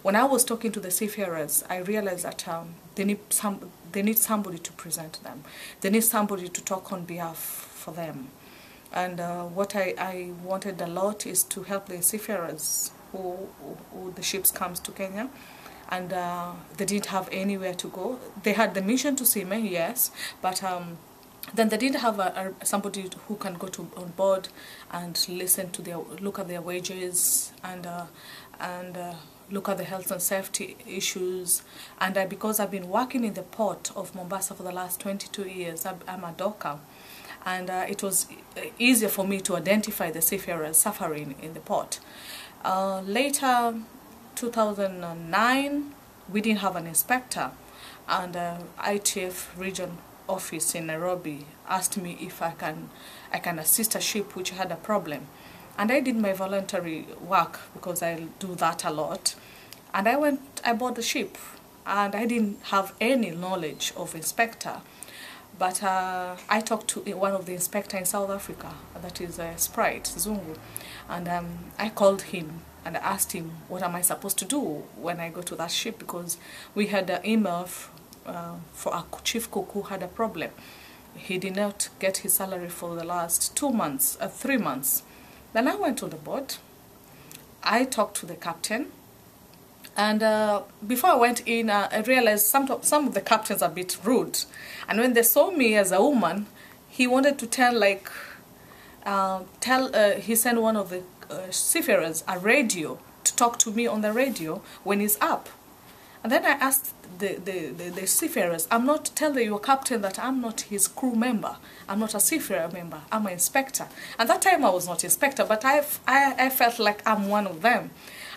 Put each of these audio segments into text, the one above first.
when I was talking to the seafarers, I realized that they need somebody to present them. They need somebody to talk on behalf for them. And what I wanted a lot is to help the seafarers who the ships comes to Kenya, and they didn't have anywhere to go. They had the mission to seamen, yes, but then they didn't have somebody who can go on board and listen to look at their wages and look at the health and safety issues. And because I've been working in the port of Mombasa for the last 22 years, I'm a docker, and it was easier for me to identify the seafarers suffering in the port. Later, 2009, we didn't have an inspector, and ITF region office in Nairobi asked me if I can assist a ship which had a problem. And I did my voluntary work, because I do that a lot. And I bought the ship, and I didn't have any knowledge of inspector. But I talked to one of the inspectors in South Africa, that is Sprite, Zungu. And I called him and I asked him, what am I supposed to do when I go to that ship? Because we had an email for our chief cook who had a problem. He did not get his salary for the last 3 months. Then I went to the board. I talked to the captain. And before I went in, I realized some of the captains are a bit rude. And when they saw me as a woman, he wanted to he sent one of the seafarers a radio to talk to me on the radio when he's up. And then I asked the seafarers, tell your captain that I'm not his crew member. I'm not a seafarer member. I'm an inspector. At that time I was not inspector, but I felt like I'm one of them.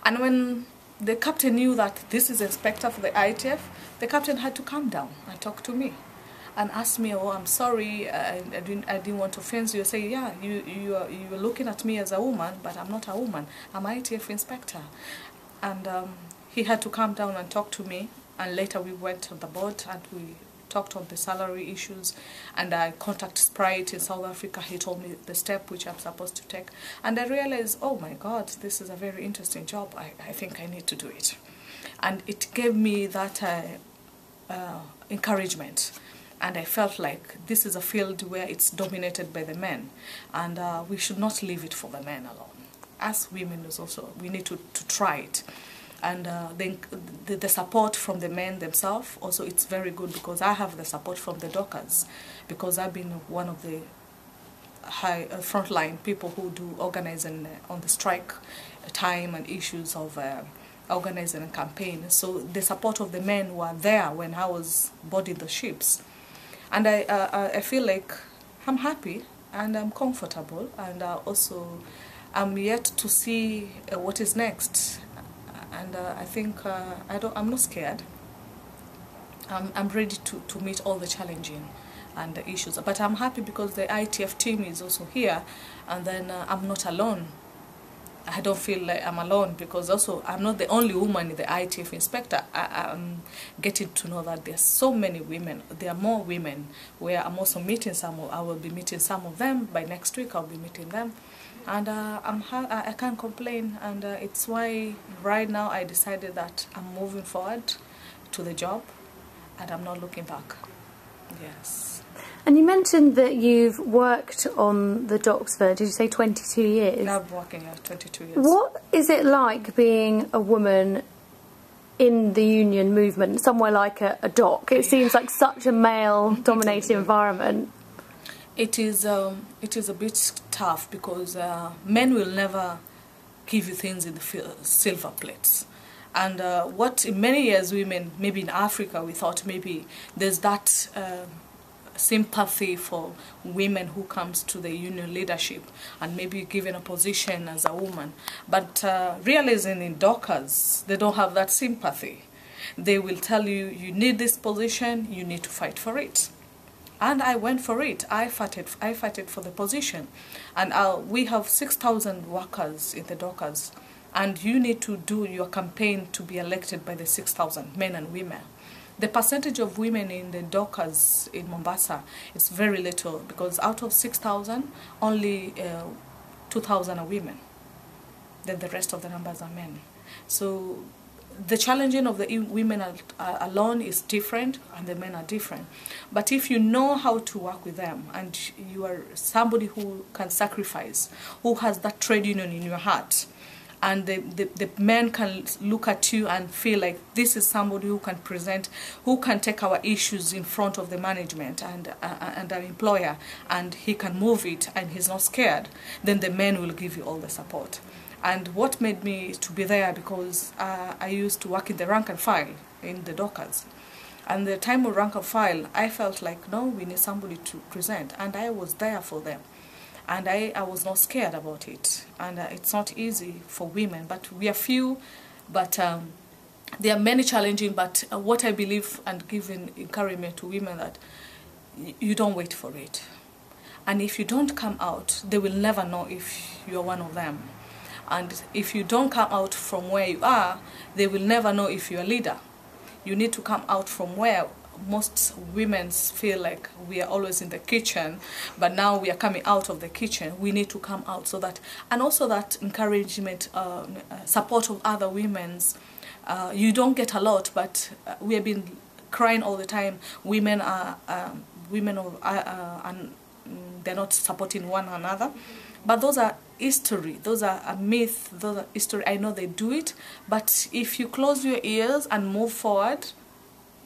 And when the captain knew that this is inspector for the ITF, the captain had to come down and talk to me and ask me, oh, I'm sorry, I didn't want to offend you. I say, yeah, you are looking at me as a woman, but I'm not a woman. I'm ITF inspector. And he had to come down and talk to me. And later we went to the board and we talked on the salary issues. And I contacted Sprite in South Africa. He told me the step which I'm supposed to take. And I realized, oh my God, this is a very interesting job. I think I need to do it. And it gave me that encouragement. And I felt like this is a field where it's dominated by the men. And we should not leave it for the men alone. As women, we need to try it. And the support from the men themselves, also it's very good, because I have the support from the dockers, because I've been one of the high frontline people who do organizing on the strike time and issues of organizing a campaign. So the support of the men were there when I was boarding the ships. And I feel like I'm happy and I'm comfortable, and also I'm yet to see what is next. And I think I'm not scared. I'm ready to meet all the challenging and the issues. But I'm happy because the ITF team is also here, and then I'm not alone. I don't feel like I'm alone, because also I'm not the only woman in the ITF inspector. I'm getting to know that there's so many women. There are more women, where I'm also meeting I will be meeting some of them. By next week I'll be meeting them. And I can't complain, and it's why right now I decided that I'm moving forward to the job, and I'm not looking back. Yes. And you mentioned that you've worked on the docks for, did you say 22 years? I've been working here 22 years. What is it like being a woman in the union movement, somewhere like a dock? It seems like such a male-dominated environment. It is a bit tough, because men will never give you things in the silver plates. And what in many years women, maybe in Africa, we thought maybe there's that sympathy for women who comes to the union leadership and maybe given a position as a woman. But realizing in dockers, they don't have that sympathy. They will tell you, you need this position, you need to fight for it. And I went for it. I fought it for the position. And we have 6,000 workers in the dockers. And you need to do your campaign to be elected by the 6,000, men and women. The percentage of women in the dockers in Mombasa is very little, because out of 6,000, only 2,000 are women. Then the rest of the numbers are men. So the challenging of the women alone is different, and the men are different. But if you know how to work with them, and you are somebody who can sacrifice, who has that trade union in your heart, and the men can look at you and feel like this is somebody who can present, who can take our issues in front of the management and our employer, and he can move it, and he's not scared, then the men will give you all the support. And what made me to be there, because I used to work in the rank and file in the dockers. And the time of rank and file, I felt like, no, we need somebody to present. And I was there for them. And I was not scared about it. And it's not easy for women, but we are few. But there are many challenging, but what I believe and give encouragement to women that you don't wait for it. And if you don't come out, they will never know if you're one of them. And if you don't come out from where you are, they will never know if you're a leader. You need to come out from where most women feel like we are always in the kitchen, but now we are coming out of the kitchen. We need to come out so that, and also that encouragement, support of other women's. You don't get a lot, but we have been crying all the time. Women are they're not supporting one another. But those are history, those are a myth, those are history. I know they do it, but if you close your ears and move forward,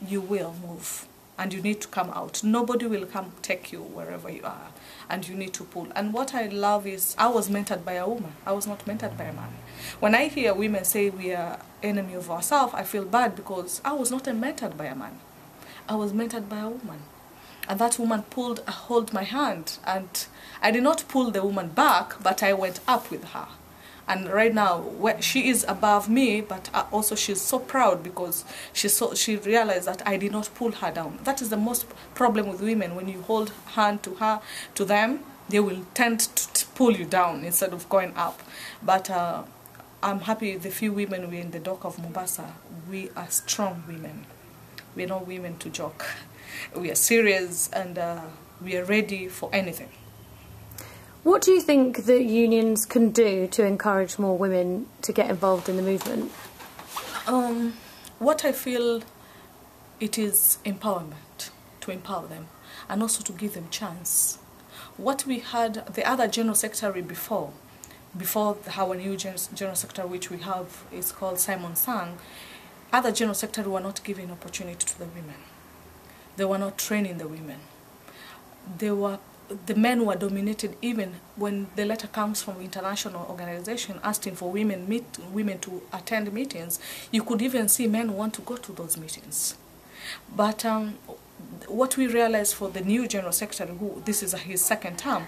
you will move. And you need to come out. Nobody will come take you wherever you are. And you need to pull. And what I love is, I was mentored by a woman. I was not mentored by a man. When I hear women say we are enemy of ourselves, I feel bad, because I was not mentored by a man. I was mentored by a woman. And that woman held my hand, and I did not pull the woman back, but I went up with her. And right now, she is above me, but also she's so proud, because she realized that I did not pull her down. That is the most problem with women. When you hold hand to them, they will tend to pull you down instead of going up. But I'm happy the few women we're in the dock of Mombasa, we are strong women. We're not women to joke. We are serious, and we are ready for anything. What do you think that unions can do to encourage more women to get involved in the movement? What I feel, it is empowerment, to empower them, and also to give them chance. What we had, the other General Secretary before our new General Secretary, which we have, is called Simon Sang, other General Secretary were not giving opportunity to the women. They were not training the women. The men were dominated. Even when the letter comes from international organization asking for women to attend meetings, you could even see men want to go to those meetings. But what we realized for the new General Secretary, who this is his second term,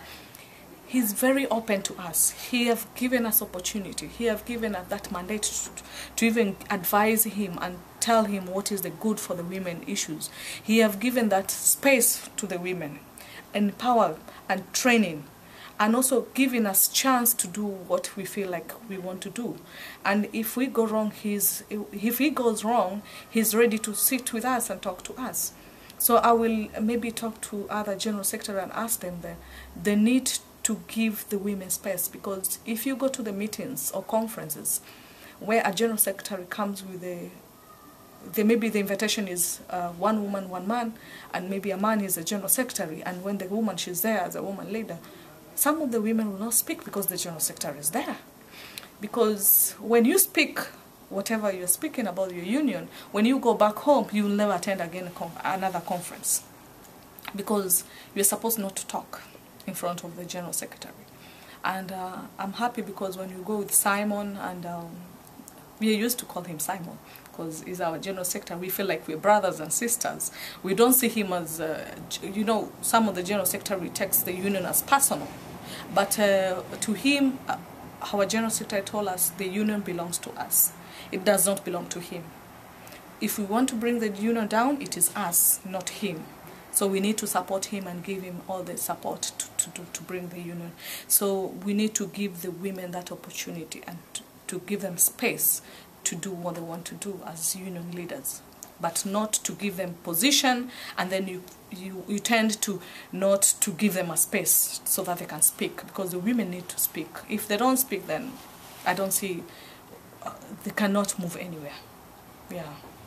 he's very open to us. He have given us opportunity. He have given us that mandate to even advise him and tell him what is the good for the women issues. He have given that space to the women, empower and training, and also giving us chance to do what we feel like we want to do. And if we go wrong, if he goes wrong, he's ready to sit with us and talk to us. So I will maybe talk to other General Secretary and ask them the need to give the women space, because if you go to the meetings or conferences where a General Secretary comes with maybe the invitation is one woman, one man, and maybe a man is a General Secretary, and when the woman, she's there as a woman leader, some of the women will not speak because the General Secretary is there. Because when you speak whatever you're speaking about your union, when you go back home, you will never attend again another conference, because you're supposed not to talk in front of the General Secretary. And I'm happy, because when you go with Simon, and we used to call him Simon because he's our General Secretary, we feel like we're brothers and sisters. We don't see him as, some of the General Secretary takes the union as personal. But to him, our General Secretary told us the union belongs to us. It does not belong to him. If we want to bring the union down, it is us, not him. So we need to support him and give him all the support to bring the union. So we need to give the women that opportunity and to give them space to do what they want to do as union leaders, but not to give them position, and then you tend to not to give them a space so that they can speak, because the women need to speak. If they don't speak, then I don't see, they cannot move anywhere. Yeah.